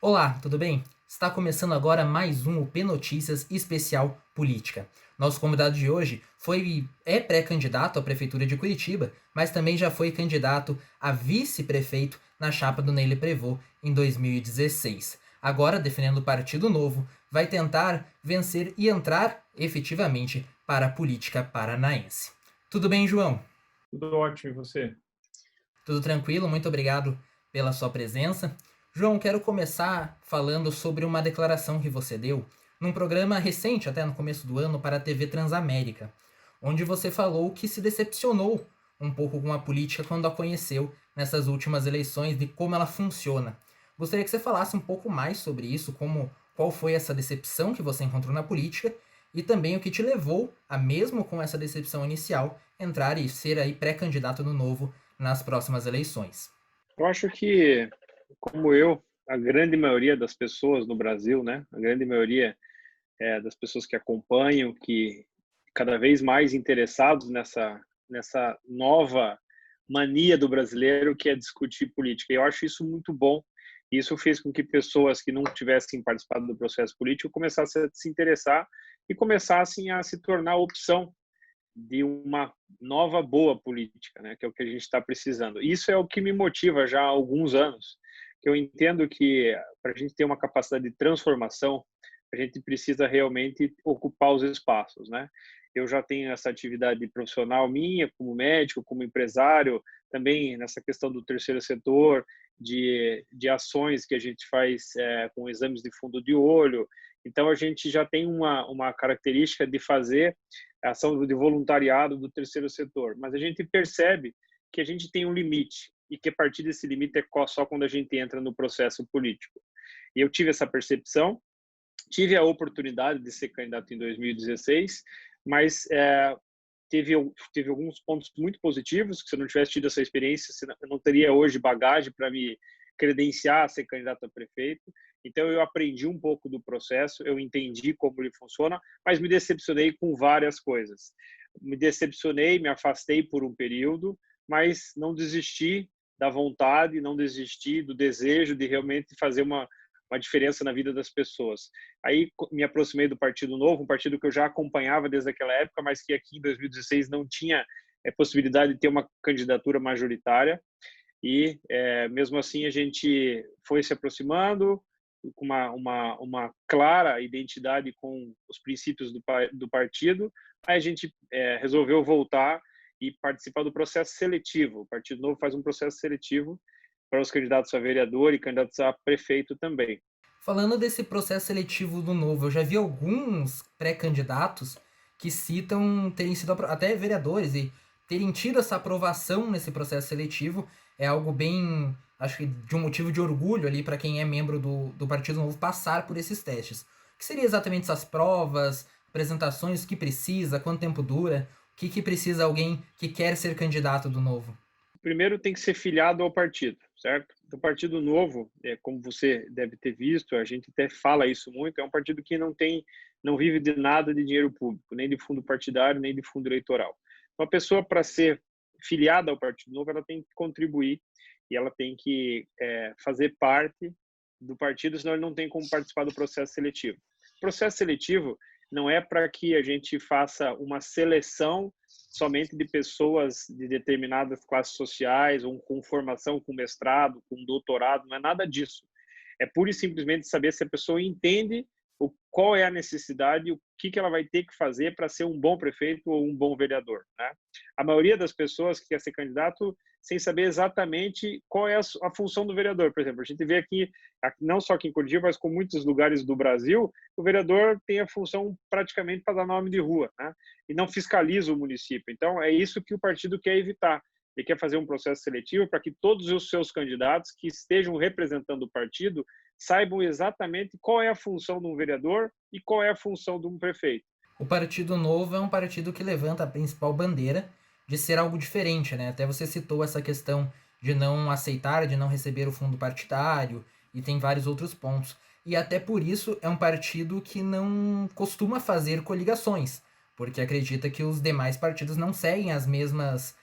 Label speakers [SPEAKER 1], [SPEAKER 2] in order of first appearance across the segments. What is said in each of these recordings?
[SPEAKER 1] Olá, tudo bem? Está começando agora mais um UP Notícias Especial Política. Nosso convidado de hoje é pré-candidato à Prefeitura de Curitiba, mas também já foi candidato a vice-prefeito na chapa do Neile Prevot em 2016. Agora, defendendo o Partido Novo, vai tentar vencer e entrar efetivamente para a política paranaense. Tudo bem, João?
[SPEAKER 2] Tudo ótimo, e você?
[SPEAKER 1] Tudo tranquilo? Muito obrigado pela sua presença. João, quero começar falando sobre uma declaração que você deu num programa recente, até no começo do ano, para a TV Transamérica, onde você falou que se decepcionou um pouco com a política quando a conheceu nessas últimas eleições, de como ela funciona. Gostaria que você falasse um pouco mais sobre isso, qual foi essa decepção que você encontrou na política e também o que te levou a, mesmo com essa decepção inicial, entrar e ser aí pré-candidato no Novo nas próximas eleições.
[SPEAKER 2] Eu acho que, como eu, a grande maioria das pessoas no Brasil, né, a grande maioria das pessoas que acompanham, que cada vez mais interessados nessa nova mania do brasileiro que é discutir política. E eu acho isso muito bom. Isso fez com que pessoas que não tivessem participado do processo político começassem a se interessar e começassem a se tornar opção de uma nova boa política, né, que é o que a gente está precisando. Isso é o que me motiva já há alguns anos, que eu entendo que para a gente ter uma capacidade de transformação, a gente precisa realmente ocupar os espaços, né? Eu já tenho essa atividade profissional minha, como médico, como empresário, também nessa questão do terceiro setor, de ações que a gente faz com exames de fundo de olho. Então, a gente já tem uma característica de fazer ação de voluntariado do terceiro setor, mas a gente percebe que a gente tem um limite e que a partir desse limite é só quando a gente entra no processo político. E eu tive essa percepção, tive a oportunidade de ser candidato em 2016, mas teve alguns pontos muito positivos, que se eu não tivesse tido essa experiência, eu não teria hoje bagagem para me credenciar a ser candidato a prefeito. Então, eu aprendi um pouco do processo, eu entendi como ele funciona, mas me decepcionei com várias coisas. Me decepcionei, me afastei por um período, mas não desisti da vontade, não desisti do desejo de realmente fazer uma diferença na vida das pessoas. Aí me aproximei do Partido Novo, um partido que eu já acompanhava desde aquela época, mas que aqui em 2016 não tinha possibilidade de ter uma candidatura majoritária. E mesmo assim a gente foi se aproximando com uma clara identidade com os princípios do partido. Aí a gente resolveu voltar e participar do processo seletivo. O Partido Novo faz um processo seletivo para os candidatos a vereador e candidatos a prefeito também.
[SPEAKER 1] Falando desse processo seletivo do Novo, eu já vi alguns pré-candidatos que citam terem sido até vereadores e terem tido essa aprovação nesse processo seletivo. É algo bem, acho que de um motivo de orgulho ali para quem é membro do Partido Novo passar por esses testes. O que seria exatamente essas provas, apresentações, o que precisa, quanto tempo dura, que precisa alguém que quer ser candidato do Novo?
[SPEAKER 2] Primeiro tem que ser filiado ao partido, certo? O Partido Novo, como você deve ter visto, a gente até fala isso muito, é um partido que não vive de nada de dinheiro público, nem de fundo partidário, nem de fundo eleitoral. Então, a pessoa, para ser filiada ao Partido Novo, ela tem que contribuir e ela tem que fazer parte do partido, senão ele não tem como participar do processo seletivo. O processo seletivo não é para que a gente faça uma seleção somente de pessoas de determinadas classes sociais, ou com formação, com mestrado, com doutorado, não é nada disso. É pura e simplesmente saber se a pessoa entende qual é a necessidade, o que ela vai ter que fazer para ser um bom prefeito ou um bom vereador, né? A maioria das pessoas que quer ser candidato sem saber exatamente qual é a função do vereador. Por exemplo, a gente vê aqui, não só aqui em Curitiba, mas com muitos lugares do Brasil, o vereador tem a função praticamente para dar nome de rua, né? E não fiscaliza o município. Então, é isso que o partido quer evitar. Ele quer fazer um processo seletivo para que todos os seus candidatos que estejam representando o partido saibam exatamente qual é a função de um vereador e qual é a função de um prefeito.
[SPEAKER 1] O Partido Novo é um partido que levanta a principal bandeira de ser algo diferente, né? Até você citou essa questão de não aceitar, de não receber o fundo partidário, e tem vários outros pontos. E até por isso é um partido que não costuma fazer coligações, porque acredita que os demais partidos não seguem os mesmos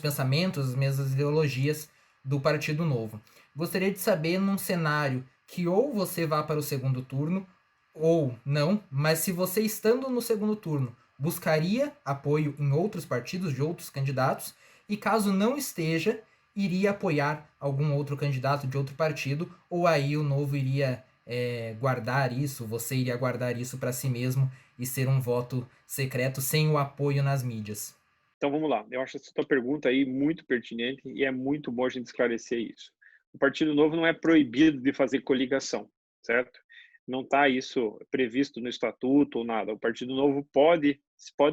[SPEAKER 1] pensamentos, as mesmas ideologias do Partido Novo. Gostaria de saber, num cenário que ou você vá para o segundo turno ou não, mas se você estando no segundo turno buscaria apoio em outros partidos de outros candidatos e caso não esteja, iria apoiar algum outro candidato de outro partido ou aí o Novo iria guardar isso, você iria guardar isso para si mesmo e ser um voto secreto sem o apoio nas mídias.
[SPEAKER 2] Então vamos lá, eu acho essa tua pergunta aí muito pertinente e é muito bom a gente esclarecer isso. O Partido Novo não é proibido de fazer coligação, certo? Não está isso previsto no estatuto ou nada. O Partido Novo pode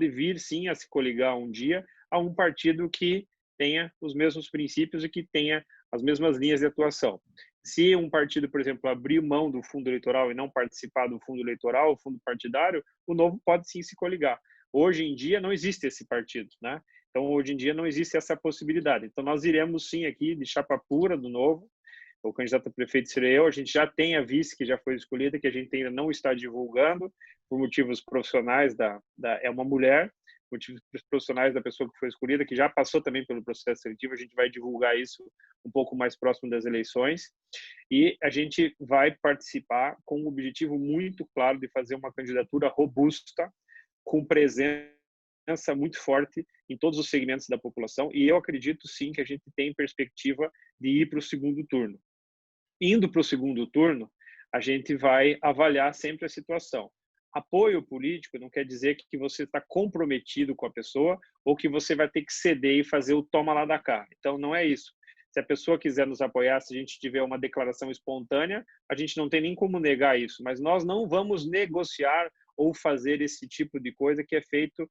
[SPEAKER 2] vir sim a se coligar um dia a um partido que tenha os mesmos princípios e que tenha as mesmas linhas de atuação. Se um partido, por exemplo, abrir mão do fundo eleitoral e não participar do fundo eleitoral, o fundo partidário, o Novo pode sim se coligar. Hoje em dia não existe esse partido, né? Então, hoje em dia não existe essa possibilidade. Então, nós iremos sim aqui de chapa pura do Novo, o candidato a prefeito serei eu, a gente já tem a vice que já foi escolhida, que a gente ainda não está divulgando, por motivos profissionais, é uma mulher, motivos profissionais da pessoa que foi escolhida, que já passou também pelo processo seletivo, a gente vai divulgar isso um pouco mais próximo das eleições, e a gente vai participar com um objetivo muito claro de fazer uma candidatura robusta, com presença muito forte em todos os segmentos da população, e eu acredito sim que a gente tem perspectiva de ir para o segundo turno. Indo para o segundo turno, a gente vai avaliar sempre a situação. Apoio político não quer dizer que você está comprometido com a pessoa ou que você vai ter que ceder e fazer o toma lá da cá. Então, não é isso. Se a pessoa quiser nos apoiar, se a gente tiver uma declaração espontânea, a gente não tem nem como negar isso, mas nós não vamos negociar ou fazer esse tipo de coisa que é feito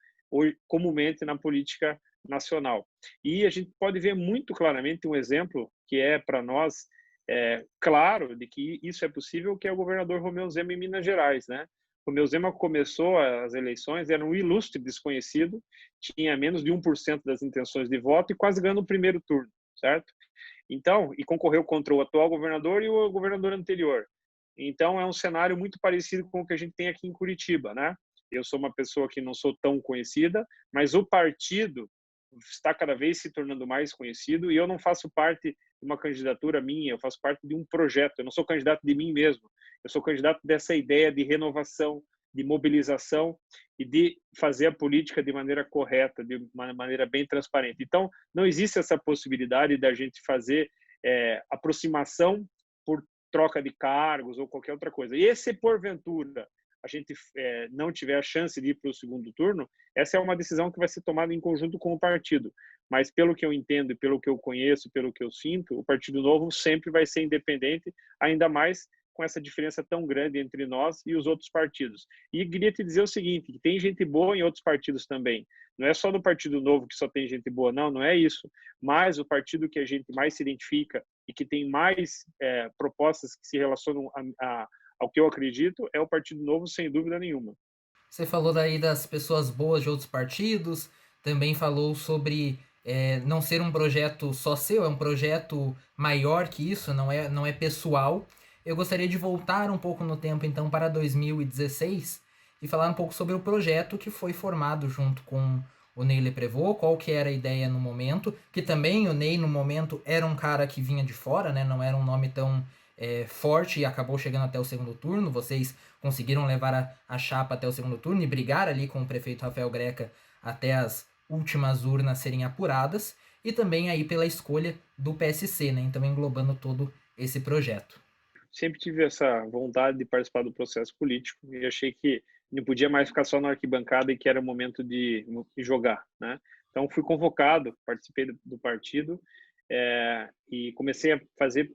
[SPEAKER 2] comumente na política nacional. E a gente pode ver muito claramente um exemplo que é para nós claro de que isso é possível, que é o governador Romeu Zema em Minas Gerais, né? Romeu Zema começou as eleições, era um ilustre desconhecido, tinha menos de 1% das intenções de voto e quase ganhou no primeiro turno, certo? Então, e concorreu contra o atual governador e o governador anterior. Então, é um cenário muito parecido com o que a gente tem aqui em Curitiba, né? Eu sou uma pessoa que não sou tão conhecida, mas o partido está cada vez se tornando mais conhecido e eu não faço parte de uma candidatura minha, eu faço parte de um projeto, eu não sou candidato de mim mesmo, eu sou candidato dessa ideia de renovação, de mobilização e de fazer a política de maneira correta, de uma maneira bem transparente. Então, não existe essa possibilidade da gente fazer aproximação por troca de cargos ou qualquer outra coisa. E se porventura a gente não tiver a chance de ir para o segundo turno, essa é uma decisão que vai ser tomada em conjunto com o partido. Mas pelo que eu entendo e pelo que eu conheço, pelo que eu sinto, o Partido Novo sempre vai ser independente, ainda mais com essa diferença tão grande entre nós e os outros partidos. E queria te dizer o seguinte, que tem gente boa em outros partidos também. Não é só no Partido Novo que só tem gente boa, não, não é isso. Mas o partido que a gente mais se identifica e que tem mais propostas que se relacionam ao que eu acredito, é o Partido Novo, sem dúvida nenhuma.
[SPEAKER 1] Você falou daí das pessoas boas de outros partidos, também falou sobre não ser um projeto só seu, é um projeto maior que isso, não é pessoal. Eu gostaria de voltar um pouco no tempo, então, para 2016 e falar um pouco sobre o projeto que foi formado junto com o Ney Leprevot, qual que era a ideia no momento, que também o Ney, no momento, era um cara que vinha de fora, né? Não era um nome tão forte e acabou chegando até o segundo turno. Vocês conseguiram levar a chapa até o segundo turno e brigar ali com o prefeito Rafael Greca até as últimas urnas serem apuradas, e também aí pela escolha do PSC, né? Então englobando todo esse projeto.
[SPEAKER 2] Sempre tive essa vontade de participar do processo político e achei que não podia mais ficar só na arquibancada e que era o momento de jogar, né? Então fui convocado, participei do partido e comecei a fazer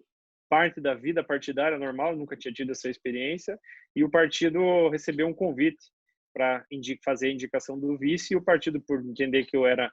[SPEAKER 2] parte da vida partidária normal, nunca tinha tido essa experiência, e o partido recebeu um convite para fazer a indicação do vice, e o partido, por entender que eu era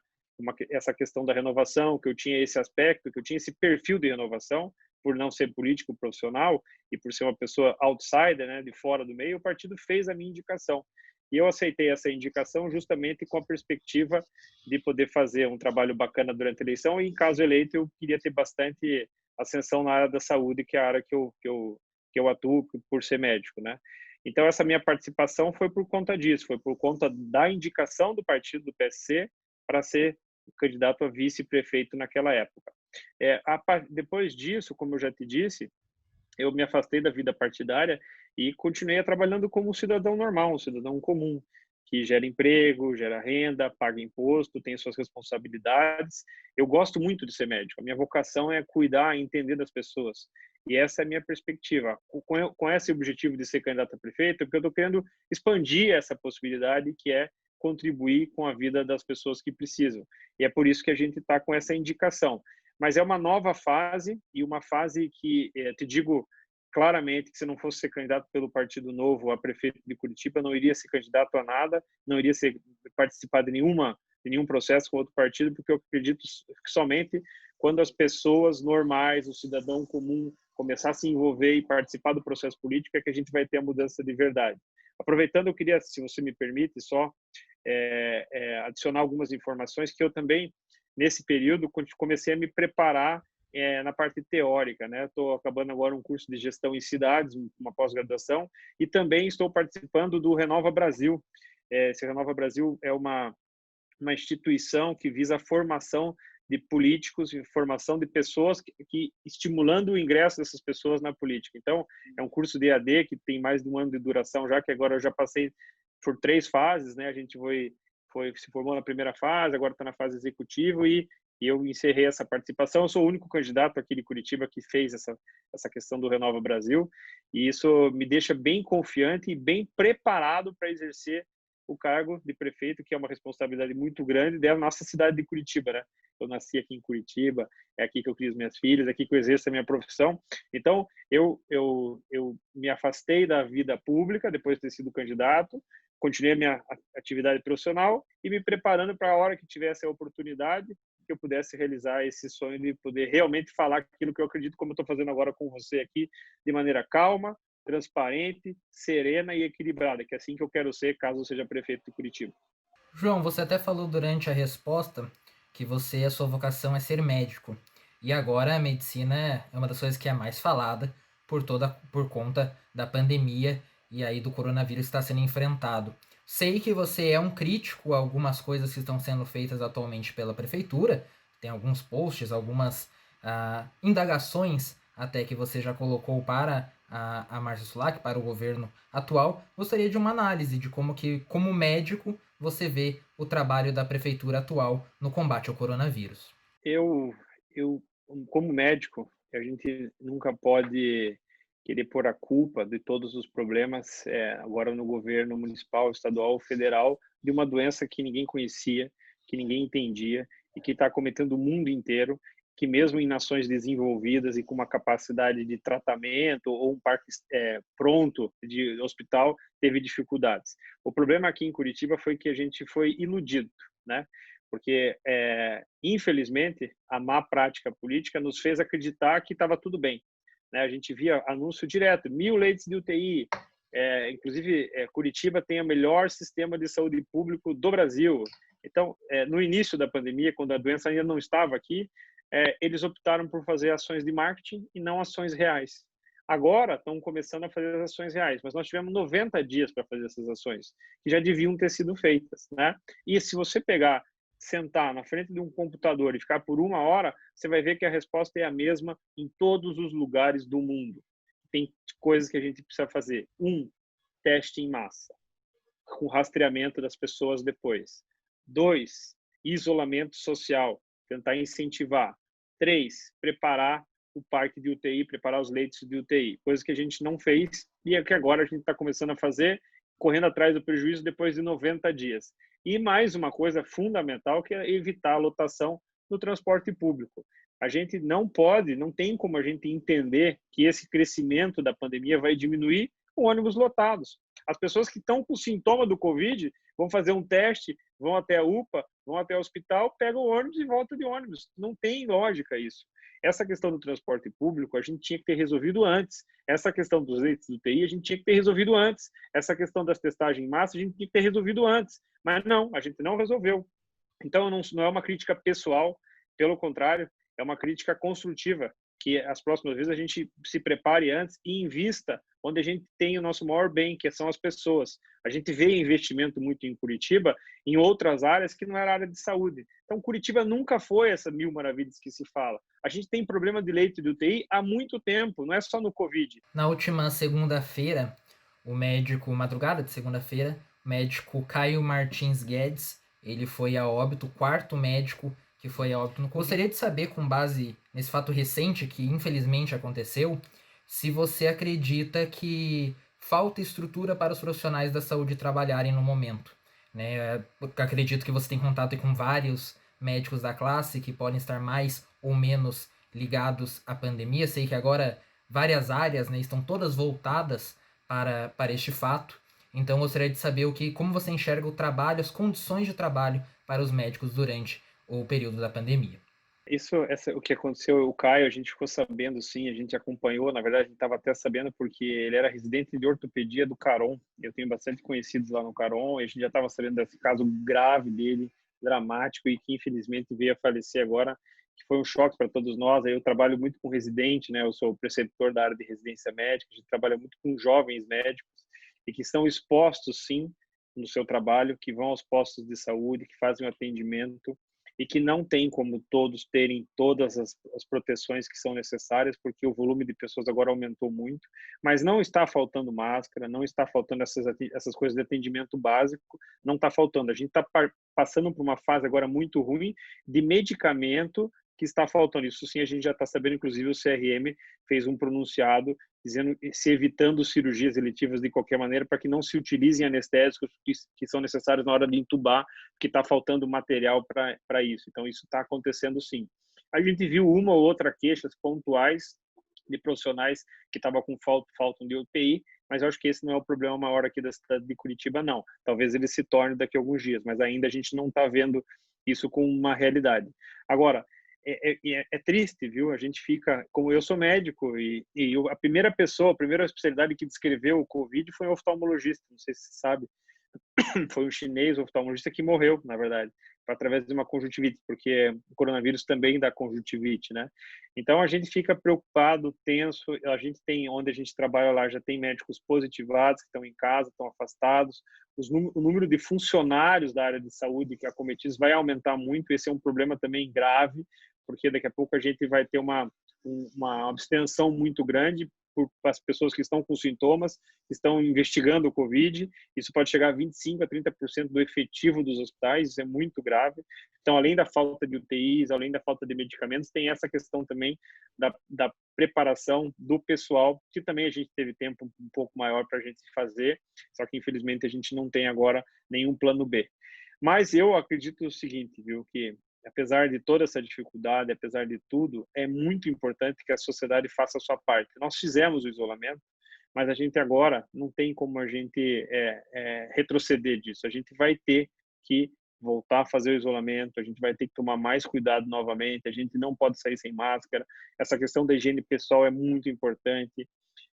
[SPEAKER 2] essa questão da renovação, que eu tinha esse aspecto, que eu tinha esse perfil de renovação, por não ser político profissional e por ser uma pessoa outsider, né, de fora do meio, o partido fez a minha indicação. E eu aceitei essa indicação justamente com a perspectiva de poder fazer um trabalho bacana durante a eleição, e em caso eleito eu queria ter bastante ascensão na área da saúde, que é a área que eu atuo por ser médico, né? Então essa minha participação foi por conta disso, foi por conta da indicação do partido do PSC para ser candidato a vice-prefeito naquela época. Depois disso, como eu já te disse, eu me afastei da vida partidária e continuei trabalhando como um cidadão normal, um cidadão comum, que gera emprego, gera renda, paga imposto, tem suas responsabilidades. Eu gosto muito de ser médico. A minha vocação é cuidar e entender das pessoas. E essa é a minha perspectiva. Com esse objetivo de ser candidato a prefeito, porque eu estou querendo expandir essa possibilidade, que é contribuir com a vida das pessoas que precisam. E é por isso que a gente está com essa indicação. Mas é uma nova fase, e uma fase que, te digo claramente, que se não fosse ser candidato pelo Partido Novo a prefeito de Curitiba, eu não iria ser candidato a nada, não iria participar de nenhum processo com outro partido, porque eu acredito que somente quando as pessoas normais, o cidadão comum, começar a se envolver e participar do processo político é que a gente vai ter a mudança de verdade. Aproveitando, eu queria, se você me permite, só adicionar algumas informações que eu também, nesse período, comecei a me preparar na parte teórica, né? Estou acabando agora um curso de gestão em cidades, uma pós-graduação, e também estou participando do Renova Brasil. Esse Renova Brasil é uma instituição que visa a formação de políticos, formação de pessoas que estimulando o ingresso dessas pessoas na política. Então, é um curso de EAD que tem mais de um ano de duração já, que agora eu já passei por 3 fases, né? A gente se formou na primeira fase, agora está na fase executiva e eu encerrei essa participação. Eu sou o único candidato aqui de Curitiba que fez essa questão do Renova Brasil, e isso me deixa bem confiante e bem preparado para exercer o cargo de prefeito, que é uma responsabilidade muito grande da nossa cidade de Curitiba, né? Eu nasci aqui em Curitiba, é aqui que eu crio as minhas filhas, é aqui que eu exerço a minha profissão. Então, eu me afastei da vida pública depois de ter sido candidato, continuei a minha atividade profissional e me preparando para a hora que tivesse a oportunidade que eu pudesse realizar esse sonho de poder realmente falar aquilo que eu acredito, como eu estou fazendo agora com você aqui, de maneira calma, transparente, serena e equilibrada, que é assim que eu quero ser caso eu seja prefeito de Curitiba.
[SPEAKER 1] João, você até falou durante a resposta que a sua vocação é ser médico. E agora a medicina é uma das coisas que é mais falada por conta da pandemia e aí do coronavírus que está sendo enfrentado. Sei que você é um crítico a algumas coisas que estão sendo feitas atualmente pela prefeitura. Tem alguns posts, algumas indagações até que você já colocou para a Marcia Sulac, para o governo atual. Gostaria de uma análise de como médico, você vê o trabalho da prefeitura atual no combate ao coronavírus.
[SPEAKER 2] Eu como médico, a gente nunca pode querer pôr a culpa de todos os problemas, agora no governo municipal, estadual, federal, de uma doença que ninguém conhecia, que ninguém entendia e que está acometendo o mundo inteiro, que mesmo em nações desenvolvidas e com uma capacidade de tratamento ou um parque pronto de hospital, teve dificuldades. O problema aqui em Curitiba foi que a gente foi iludido, né? Porque, infelizmente, a má prática política nos fez acreditar que estava tudo bem, né? A gente via anúncio direto, 1.000 leitos de UTI, inclusive Curitiba tem o melhor sistema de saúde público do Brasil. Então, no início da pandemia, quando a doença ainda não estava aqui, eles optaram por fazer ações de marketing e não ações reais. Agora estão começando a fazer as ações reais, mas nós tivemos 90 dias para fazer essas ações, que já deviam ter sido feitas, né? E se você sentar na frente de um computador e ficar por 1 hora, você vai ver que a resposta é a mesma em todos os lugares do mundo. Tem coisas que a gente precisa fazer. 1, teste em massa, com rastreamento das pessoas depois. 2, isolamento social, tentar incentivar. 3, preparar o parque de UTI, preparar os leitos de UTI, coisa que a gente não fez e é que agora a gente está começando a fazer, correndo atrás do prejuízo depois de 90 dias. E mais uma coisa fundamental, que é evitar a lotação no transporte público. A gente não tem como a gente entender que esse crescimento da pandemia vai diminuir com ônibus lotados. As pessoas que estão com sintoma do Covid vão fazer um teste, vão até a UPA, vão até o hospital, pegam o ônibus e voltam de ônibus. Não tem lógica isso. Essa questão do transporte público a gente tinha que ter resolvido antes. Essa questão dos leitos do UTI a gente tinha que ter resolvido antes. Essa questão das testagens em massa a gente tinha que ter resolvido antes. Mas não, a gente não resolveu. Então não é uma crítica pessoal, pelo contrário, é uma crítica construtiva, que as próximas vezes a gente se prepare antes e invista onde a gente tem o nosso maior bem, que são as pessoas. A gente vê investimento muito em Curitiba, em outras áreas que não era área de saúde. Então, Curitiba nunca foi essa mil maravilhas que se fala. A gente tem problema de leito de UTI há muito tempo, não é só no Covid.
[SPEAKER 1] Na última segunda-feira, madrugada de segunda-feira, o médico Caio Martins Guedes, ele foi a óbito, o quarto médico que foi a óbito. Gostaria de saber, com base nesse fato recente que infelizmente aconteceu, se você acredita que falta estrutura para os profissionais da saúde trabalharem no momento. Né? Eu acredito que você tem contato com vários médicos da classe que podem estar mais ou menos ligados à pandemia. Sei que agora várias áreas, né, estão todas voltadas para este fato. Então, gostaria de saber como você enxerga o trabalho, as condições de trabalho para os médicos durante o período da pandemia.
[SPEAKER 2] O que aconteceu, o Caio, a gente ficou sabendo, sim, a gente acompanhou, na verdade, a gente estava até sabendo porque ele era residente de ortopedia do Caron. Eu tenho bastante conhecidos lá no Caron, e a gente já estava sabendo desse caso grave dele, dramático, e que infelizmente veio a falecer agora, que foi um choque para todos nós. Eu trabalho muito com residente, né? Eu sou preceptor da área de residência médica, a gente trabalha muito com jovens médicos e que estão expostos, sim, no seu trabalho, que vão aos postos de saúde, que fazem o atendimento, e que não tem como todos terem todas as proteções que são necessárias, porque o volume de pessoas agora aumentou muito, mas não está faltando máscara, não está faltando essas coisas de atendimento básico, não está faltando. A gente está passando por uma fase agora muito ruim de medicamento que está faltando. Isso sim, a gente já está sabendo, inclusive o CRM fez um pronunciado dizendo se evitando cirurgias eletivas de qualquer maneira para que não se utilizem anestésicos que são necessários na hora de entubar, que está faltando material para isso. Então, isso está acontecendo sim. A gente viu uma ou outra queixas pontuais de profissionais que estavam com falta de UTI, mas eu acho que esse não é o problema maior aqui da cidade de Curitiba, não. Talvez ele se torne daqui a alguns dias, mas ainda a gente não está vendo isso com uma realidade. Agora, é triste, viu? A gente fica, como eu sou médico a primeira especialidade que descreveu o Covid foi um oftalmologista, não sei se você sabe, foi um chinês, um oftalmologista que morreu, na verdade, através de uma conjuntivite, porque o coronavírus também dá conjuntivite, né? Então a gente fica preocupado, tenso. A gente tem, onde a gente trabalha lá, já tem médicos positivados que estão em casa, estão afastados. O número de funcionários da área de saúde que acometidos vai aumentar muito. Esse é um problema também grave, porque daqui a pouco a gente vai ter uma abstenção muito grande para as pessoas que estão com sintomas, que estão investigando o Covid. Isso pode chegar a 25% a 30% do efetivo dos hospitais, isso é muito grave. Então, além da falta de UTIs, além da falta de medicamentos, tem essa questão também da preparação do pessoal, que também a gente teve tempo um pouco maior para a gente fazer, só que infelizmente a gente não tem agora nenhum plano B. Mas eu acredito o seguinte, viu, que apesar de toda essa dificuldade, apesar de tudo, é muito importante que a sociedade faça a sua parte. Nós fizemos o isolamento, mas a gente agora não tem como a gente retroceder disso. A gente vai ter que voltar a fazer o isolamento, a gente vai ter que tomar mais cuidado novamente, a gente não pode sair sem máscara. Essa questão da higiene pessoal é muito importante.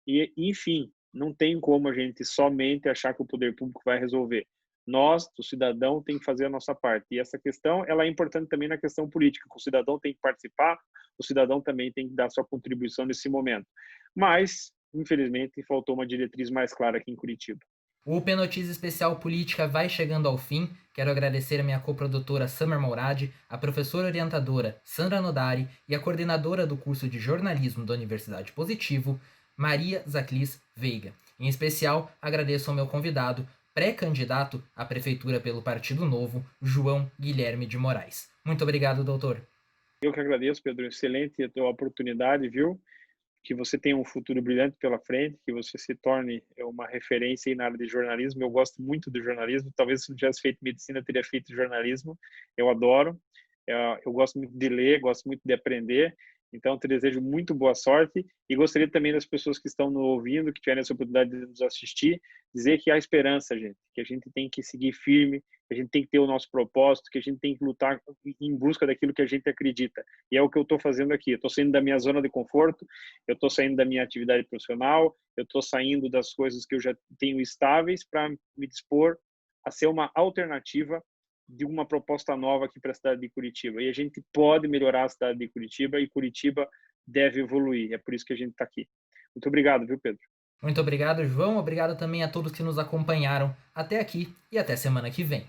[SPEAKER 2] E, enfim, não tem como a gente somente achar que o poder público vai resolver. Nós, o cidadão, tem que fazer a nossa parte. E essa questão, ela é importante também na questão política. O cidadão tem que participar, o cidadão também tem que dar sua contribuição nesse momento. Mas, infelizmente, faltou uma diretriz mais clara aqui em Curitiba.
[SPEAKER 1] O P-Notícia Especial Política vai chegando ao fim. Quero agradecer a minha coprodutora Summer Mourad, a professora orientadora Sandra Nodari e a coordenadora do curso de jornalismo da Universidade Positivo, Maria Zaclis Veiga. Em especial, agradeço ao meu convidado, pré-candidato à prefeitura pelo Partido Novo, João Guilherme de Moraes. Muito obrigado, doutor.
[SPEAKER 2] Eu que agradeço, Pedro. Excelente a tua oportunidade, viu? Que você tenha um futuro brilhante pela frente, que você se torne uma referência aí na área de jornalismo. Eu gosto muito do jornalismo. Talvez se não tivesse feito medicina, eu teria feito jornalismo. Eu adoro. Eu gosto muito de ler, gosto muito de aprender. Então, te desejo muito boa sorte e gostaria também das pessoas que estão nos ouvindo, que tiverem essa oportunidade de nos assistir, dizer que há esperança, gente, que a gente tem que seguir firme, que a gente tem que ter o nosso propósito, que a gente tem que lutar em busca daquilo que a gente acredita. E é o que eu estou fazendo aqui. Eu estou saindo da minha zona de conforto, eu estou saindo da minha atividade profissional, eu estou saindo das coisas que eu já tenho estáveis para me dispor a ser uma alternativa de uma proposta nova aqui para a cidade de Curitiba. E a gente pode melhorar a cidade de Curitiba e Curitiba deve evoluir. É por isso que a gente está aqui. Muito obrigado, viu, Pedro?
[SPEAKER 1] Muito obrigado, João. Obrigado também a todos que nos acompanharam até aqui e até semana que vem.